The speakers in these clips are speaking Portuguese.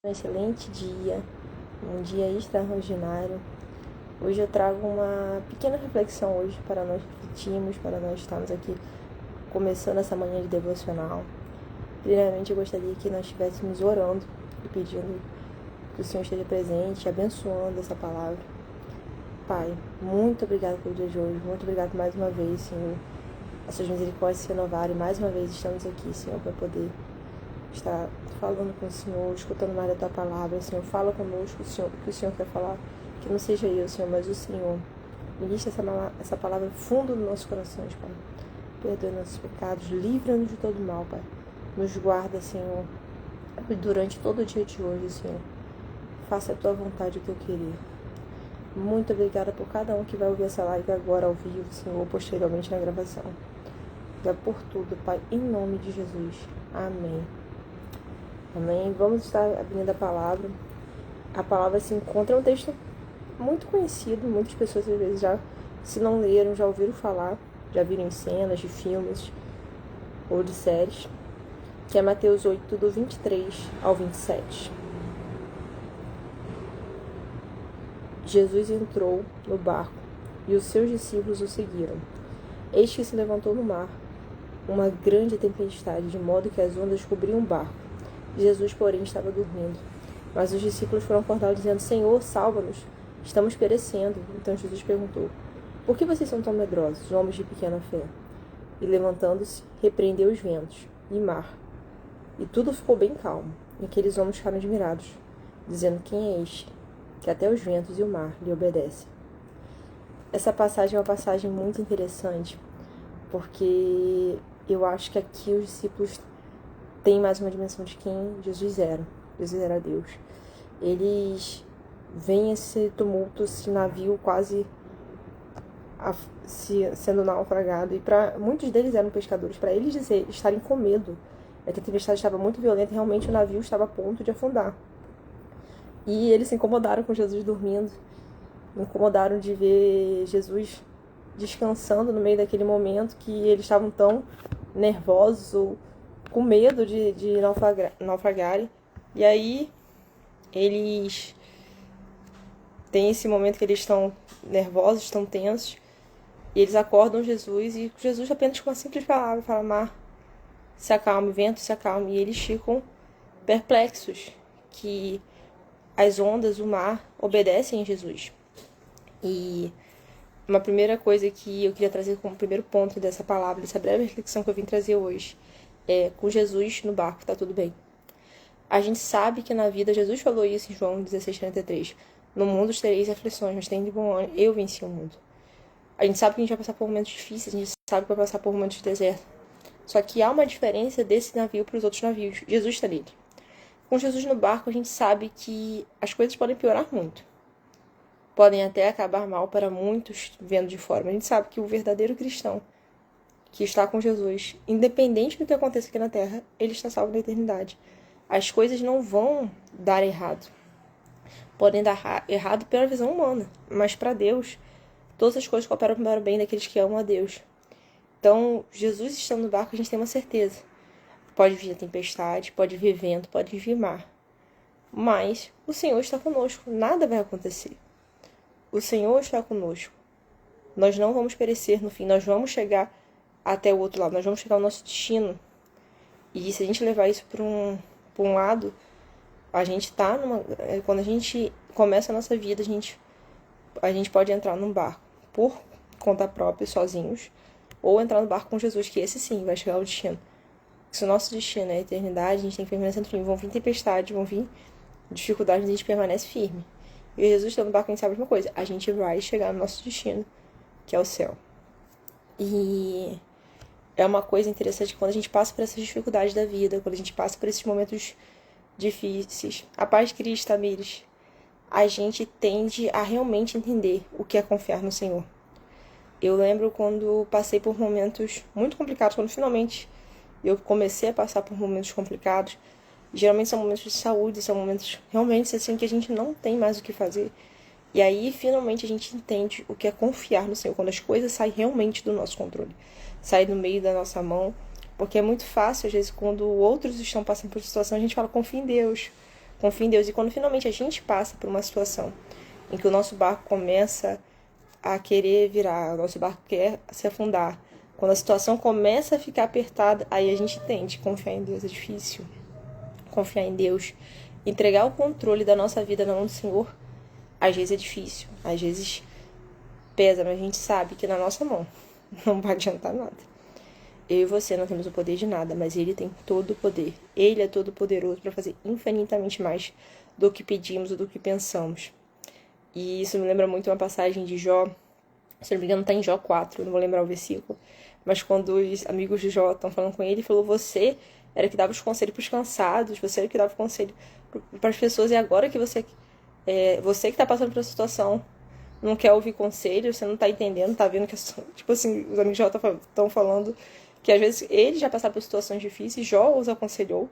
Um excelente dia, um dia extraordinário. Hoje eu trago uma pequena reflexão hoje para nós refletirmos, para nós estarmos aqui começando essa manhã de devocional. Primeiramente eu gostaria que nós estivéssemos orando e pedindo que o Senhor esteja presente, abençoando essa palavra. Pai, muito obrigado pelo dia de hoje, muito obrigado mais uma vez, Senhor. As suas misericórdias se renovaram e mais uma vez estamos aqui, Senhor, para poder estar falando com o Senhor, escutando mais da Tua palavra. Senhor, fala conosco, Senhor, o que o Senhor quer falar, que não seja eu, Senhor, mas o Senhor. Ministra essa palavra fundo nos nossos corações, Pai. Perdoe nossos pecados, livra-nos de todo mal, Pai. Nos guarda, Senhor, durante todo o dia de hoje, Senhor. Faça a Tua vontade, o Teu querer. Muito obrigada por cada um que vai ouvir essa live agora ao vivo, Senhor, ou posteriormente na gravação. Obrigada por tudo, Pai, em nome de Jesus. Amém. Amém. Vamos estar abrindo a palavra. A palavra se encontra em um texto muito conhecido. Muitas pessoas, às vezes, já, se não leram, já ouviram falar, já viram em cenas de filmes ou de séries, que é Mateus 8, do 23 ao 27. Jesus entrou no barco e os seus discípulos o seguiram. Eis que se levantou no mar uma grande tempestade, de modo que as ondas cobriam o barco. Jesus, porém, estava dormindo. Mas os discípulos foram acordá-lo, dizendo: Senhor, salva-nos, estamos perecendo. Então Jesus perguntou: Por que vocês são tão medrosos, homens de pequena fé? E levantando-se, repreendeu os ventos e mar. E tudo ficou bem calmo. E aqueles homens ficaram admirados, dizendo: Quem é este, que até os ventos e o mar lhe obedecem? Essa passagem é uma passagem muito interessante, porque eu acho que aqui os discípulos têm mais uma dimensão de quem Jesus era. Jesus era Deus. Eles veem esse tumulto, esse navio quase sendo naufragado. E para muitos deles eram pescadores. Para eles estarem com medo, é que a tempestade estava muito violenta e realmente o navio estava a ponto de afundar. E eles se incomodaram com Jesus dormindo. Incomodaram de ver Jesus descansando no meio daquele momento que eles estavam tão nervosos ou com medo de naufragarem. E aí eles têm esse momento que eles estão nervosos, estão tensos, e eles acordam Jesus, e Jesus apenas com uma simples palavra fala: mar, se acalme, vento, se acalme. E eles ficam perplexos que as ondas, o mar, obedecem a Jesus. E uma primeira coisa que eu queria trazer como primeiro ponto dessa palavra, dessa breve reflexão que eu vim trazer hoje, é: com Jesus no barco tá tudo bem. A gente sabe que na vida, Jesus falou isso em João 16:33, no mundo tereis aflições, mas tem de bom ânimo, eu venci o mundo. A gente sabe que a gente vai passar por momentos difíceis, a gente sabe que vai passar por momentos de deserto. Só que há uma diferença desse navio para os outros navios. Jesus está nele. Com Jesus no barco, a gente sabe que as coisas podem piorar muito. Podem até acabar mal para muitos vendo de fora. Mas a gente sabe que o verdadeiro cristão que está com Jesus, independente do que aconteça aqui na Terra, ele está salvo na eternidade. As coisas não vão dar errado. Podem dar errado pela visão humana, mas para Deus, todas as coisas cooperam para o bem daqueles que amam a Deus. Então, Jesus estando no barco, a gente tem uma certeza. Pode vir a tempestade, pode vir vento, pode vir mar. Mas o Senhor está conosco, nada vai acontecer. O Senhor está conosco. Nós não vamos perecer no fim, nós vamos chegar até o outro lado, nós vamos chegar ao nosso destino. E se a gente levar isso para um lado, a gente tá quando a gente começa a nossa vida, a gente pode entrar num barco por conta própria, sozinhos, ou entrar no barco com Jesus, que esse sim vai chegar ao destino. Se o nosso destino é a eternidade, a gente tem que permanecer no fim. Vão vir tempestades, vão vir dificuldades, a gente permanece firme. E Jesus está no barco, a gente sabe a mesma coisa. A gente vai chegar no nosso destino, que é o céu. E é uma coisa interessante quando a gente passa por essas dificuldades da vida, quando a gente passa por esses momentos difíceis. A paz de Cristo, Tamires, a gente tende a realmente entender o que é confiar no Senhor. Eu lembro quando passei por momentos muito complicados, quando finalmente eu comecei a passar por momentos complicados. Geralmente são momentos de saúde, são momentos realmente assim que a gente não tem mais o que fazer. E aí, finalmente, a gente entende o que é confiar no Senhor, quando as coisas saem realmente do nosso controle, saem do meio da nossa mão. Porque é muito fácil, às vezes, quando outros estão passando por situação, a gente fala: confia em Deus, Confia em Deus. E quando finalmente a gente passa por uma situação em que o nosso barco começa a querer virar, o nosso barco quer se afundar, quando a situação começa a ficar apertada, aí a gente tende a confiar em Deus. É difícil confiar em Deus, entregar o controle da nossa vida na mão do Senhor. Às vezes é difícil, às vezes pesa, mas a gente sabe que na nossa mão não vai adiantar nada. Eu e você não temos o poder de nada, mas Ele tem todo o poder. Ele é todo poderoso para fazer infinitamente mais do que pedimos ou do que pensamos. E isso me lembra muito uma passagem de Jó. Se não me engano, está em Jó 4, não vou lembrar o versículo. Mas quando os amigos de Jó estão falando com ele, ele falou: você era que dava os conselhos para os cansados, você era que dava o conselho para as pessoas, e agora que você que está passando por essa situação não quer ouvir conselho, você não está entendendo, está vendo que, tipo assim, os amigos de Jó estão falando que às vezes ele já passaram por situações difíceis, Jó os aconselhou,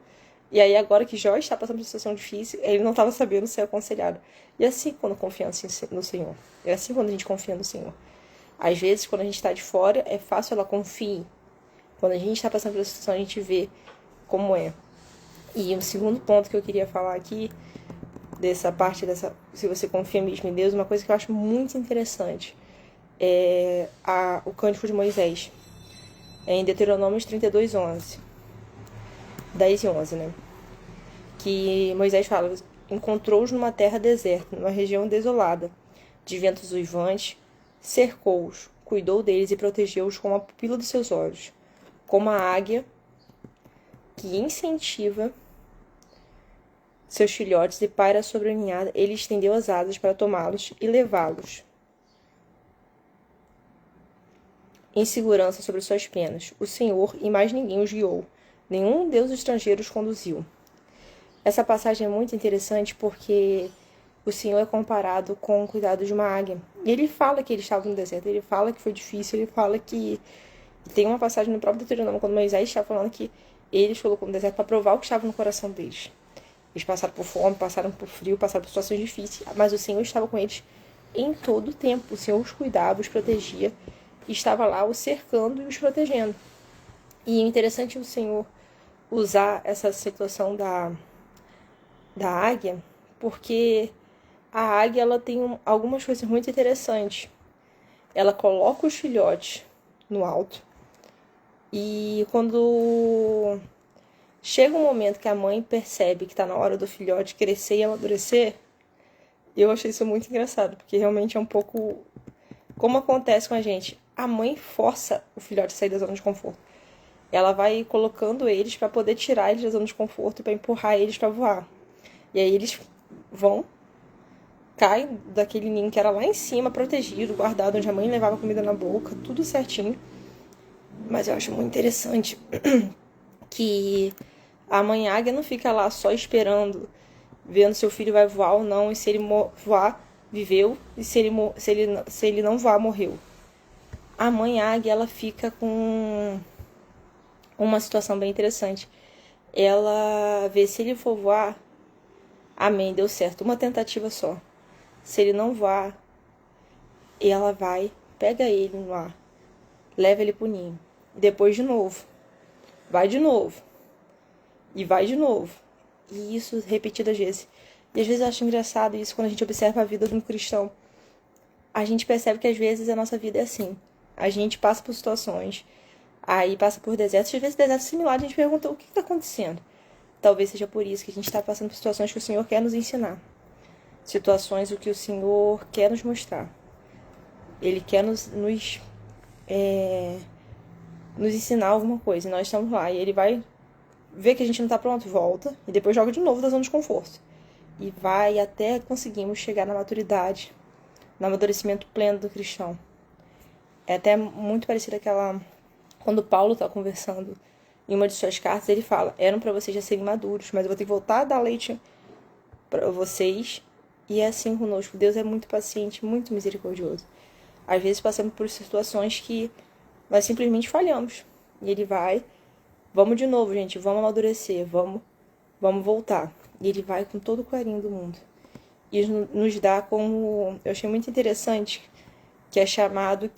e aí agora que Jó está passando por situação difícil, ele não estava sabendo ser aconselhado. E assim quando confiança no Senhor, é assim quando a gente confia no Senhor. Às vezes, quando a gente está de fora, é fácil ela confiar. Quando a gente está passando por essa situação, a gente vê como é. E o segundo ponto que eu queria falar aqui, se você confia mesmo em Deus, uma coisa que eu acho muito interessante é o Cântico de Moisés. É em Deuteronômio 32, 11. 10 e 11, né? Que Moisés fala: encontrou-os numa terra deserta, numa região desolada, de ventos uivantes, cercou-os, cuidou deles e protegeu-os com a pupila dos seus olhos, como a águia que incentiva seus filhotes e paira sobre a ninhada, ele estendeu as asas para tomá-los e levá-los em segurança sobre suas penas. O Senhor e mais ninguém os guiou, nenhum deus estrangeiro os conduziu. Essa passagem é muito interessante porque o Senhor é comparado com o cuidado de uma águia. E ele fala que ele estava no deserto, ele fala que foi difícil, ele fala que... Tem uma passagem no próprio Deuteronômio, quando Moisés está falando que ele os colocou no deserto para provar o que estava no coração deles. Eles passaram por fome, passaram por frio, passaram por situações difíceis, mas o Senhor estava com eles em todo o tempo. O Senhor os cuidava, os protegia, e estava lá os cercando e os protegendo. E é interessante o Senhor usar essa situação da águia, porque a águia ela tem algumas coisas muito interessantes. Ela coloca os filhotes no alto, e quando chega um momento que a mãe percebe que está na hora do filhote crescer e amadurecer, eu achei isso muito engraçado, porque realmente é um pouco como acontece com a gente. A mãe força o filhote a sair da zona de conforto. Ela vai colocando eles para poder tirar eles da zona de conforto e para empurrar eles para voar. E aí eles caem daquele ninho que era lá em cima, protegido, guardado, onde a mãe levava comida na boca, tudo certinho. Mas eu acho muito interessante que a mãe águia não fica lá só esperando, vendo se o filho vai voar ou não, e se ele voar, viveu, e se ele não voar, morreu. A mãe águia, ela fica com uma situação bem interessante. Ela vê se ele for voar, amém, deu certo, uma tentativa só. Se ele não voar, ela vai, pega ele no ar, leva ele pro ninho. Depois de novo, vai de novo, e vai de novo. E isso repetidas vezes. E às vezes eu acho engraçado isso quando a gente observa a vida de um cristão. A gente percebe que às vezes a nossa vida é assim. A gente passa por situações, aí passa por desertos, às vezes desertos similares, a gente pergunta o que está acontecendo. Talvez seja por isso que a gente está passando por situações que o Senhor quer nos ensinar. Situações o que o Senhor quer nos mostrar. Ele quer nos ensinar alguma coisa. E nós estamos lá. E ele vai ver que a gente não está pronto, volta. E depois joga de novo da zona de conforto. E vai até conseguirmos chegar na maturidade, no amadurecimento pleno do cristão. É até muito parecido àquela... Quando Paulo está conversando em uma de suas cartas, ele fala: eram para vocês já serem maduros, mas eu vou ter que voltar a dar leite para vocês. E é assim conosco. Deus é muito paciente, muito misericordioso. Às vezes passamos por situações que nós simplesmente falhamos. E ele vai: vamos de novo, gente, vamos amadurecer, vamos voltar. E ele vai com todo o carinho do mundo. E nos dá como... Eu achei muito interessante, que é chamado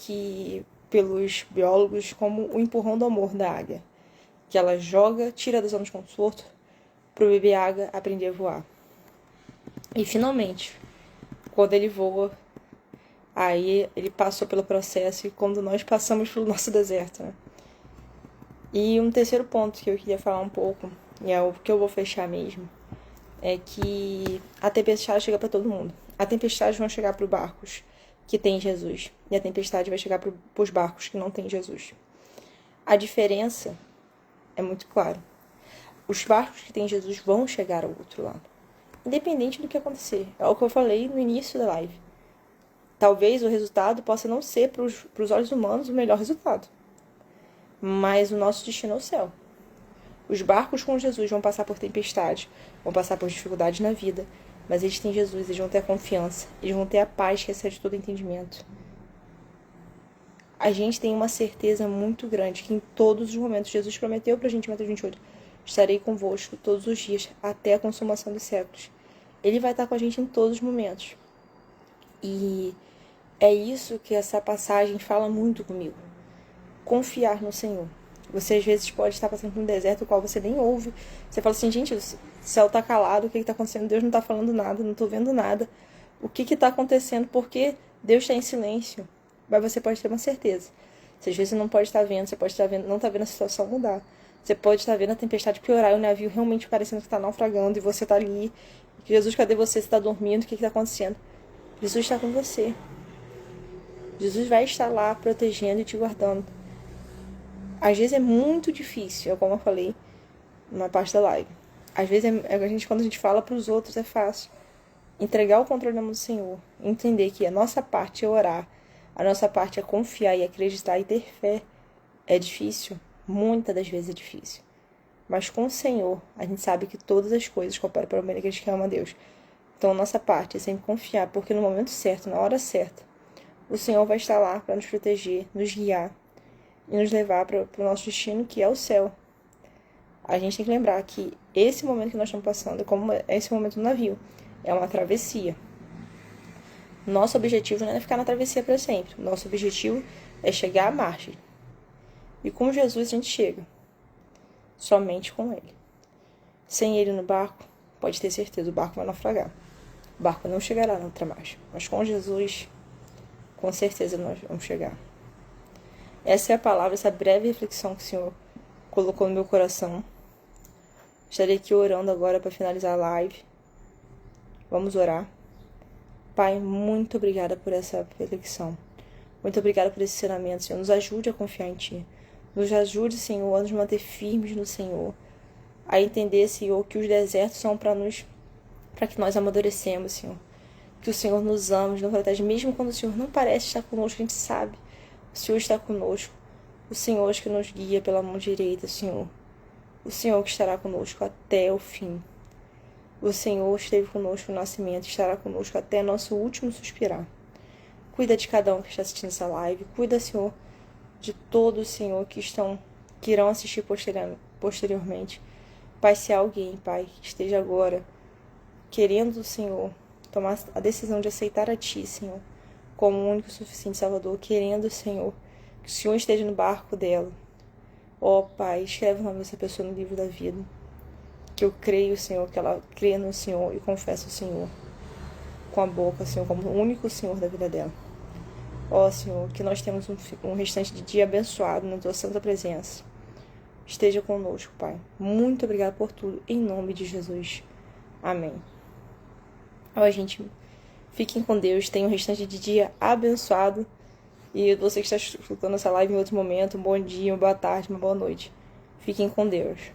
pelos biólogos como o empurrão do amor da águia. Que ela joga, tira da zona de conforto, para o bebê águia aprender a voar. E finalmente, quando ele voa, aí ele passou pelo processo e quando nós passamos pelo nosso deserto, né? E um terceiro ponto que eu queria falar um pouco, e é o que eu vou fechar mesmo, é que a tempestade chega para todo mundo. A tempestade vai chegar para os barcos que tem Jesus, e a tempestade vai chegar para os barcos que não tem Jesus. A diferença é muito clara. Os barcos que tem Jesus vão chegar ao outro lado, independente do que acontecer. É o que eu falei no início da live. Talvez o resultado possa não ser para os olhos humanos o melhor resultado, mas o nosso destino é o céu. Os barcos com Jesus vão passar por tempestade, vão passar por dificuldades na vida, mas eles têm Jesus, eles vão ter a confiança, eles vão ter a paz que excede todo entendimento. A gente tem uma certeza muito grande que em todos os momentos, Jesus prometeu pra gente em Mateus 28, estarei convosco todos os dias, até a consumação dos séculos. Ele vai estar com a gente em todos os momentos. E é isso que essa passagem fala muito comigo. Confiar no Senhor. Você às vezes pode estar passando por um deserto, o qual você nem ouve. Você fala assim, gente, o céu tá calado, o que tá acontecendo? Deus não tá falando nada, não tô vendo nada. O que tá acontecendo? Porque Deus está em silêncio. Mas você pode ter uma certeza. Se às vezes você não pode estar vendo, você pode estar vendo, não tá vendo a situação mudar. Você pode estar vendo a tempestade piorar e o navio realmente parecendo que tá naufragando e você tá ali. Jesus, cadê você? Você tá dormindo? O que tá acontecendo? Jesus está com você. Jesus vai estar lá protegendo e te guardando. Às vezes é muito difícil, como eu falei na parte da live. Às vezes, quando a gente fala para os outros, é fácil. Entregar o controle na mão do Senhor. Entender que a nossa parte é orar. A nossa parte é confiar e acreditar e ter fé. É difícil. Muitas das vezes é difícil. Mas com o Senhor, a gente sabe que todas as coisas cooperam para o bem daqueles que amam a Deus. Então, a nossa parte é sempre confiar, porque no momento certo, na hora certa, o Senhor vai estar lá para nos proteger, nos guiar e nos levar para o nosso destino, que é o céu. A gente tem que lembrar que esse momento que nós estamos passando, como é esse momento do navio, é uma travessia. Nosso objetivo não é ficar na travessia para sempre. Nosso objetivo é chegar à margem. E com Jesus a gente chega. Somente com Ele. Sem Ele no barco, pode ter certeza, o barco vai naufragar. O barco não chegará na outra margem. Mas com Jesus, com certeza nós vamos chegar. Essa é a palavra, essa breve reflexão que o Senhor colocou no meu coração. Estarei aqui orando agora para finalizar a live. Vamos orar. Pai, muito obrigada por essa reflexão. Muito obrigada por esse ensinamento, Senhor. Nos ajude a confiar em Ti. Nos ajude, Senhor, a nos manter firmes no Senhor. A entender, Senhor, que os desertos são para que nós amadurecemos, Senhor. Que o Senhor nos ama, nos protege. Mesmo quando o Senhor não parece estar conosco, a gente sabe. O Senhor está conosco. O Senhor que nos guia pela mão direita, Senhor. O Senhor que estará conosco até o fim. O Senhor esteve conosco no nascimento, estará conosco até nosso último suspirar. Cuida de cada um que está assistindo essa live. Cuida, Senhor, de todos, Senhor, que irão assistir posteriormente. Pai, se há alguém, Pai, que esteja agora querendo, Senhor, tomar a decisão de aceitar a Ti, Senhor, como o único e suficiente Salvador, querendo, Senhor, que o Senhor esteja no barco dela. Ó, Pai, escreve o nome dessa pessoa no livro da vida. Que eu creio, Senhor, que ela crê no Senhor e confessa o Senhor com a boca, Senhor, como o único Senhor da vida dela. Ó, Senhor, que nós temos um restante de dia abençoado na Tua santa presença. Esteja conosco, Pai. Muito obrigada por tudo, em nome de Jesus. Amém. Ó, gente, fiquem com Deus, tenham um restante de dia abençoado. E você que está escutando essa live em outro momento, um bom dia, uma boa tarde, uma boa noite. Fiquem com Deus.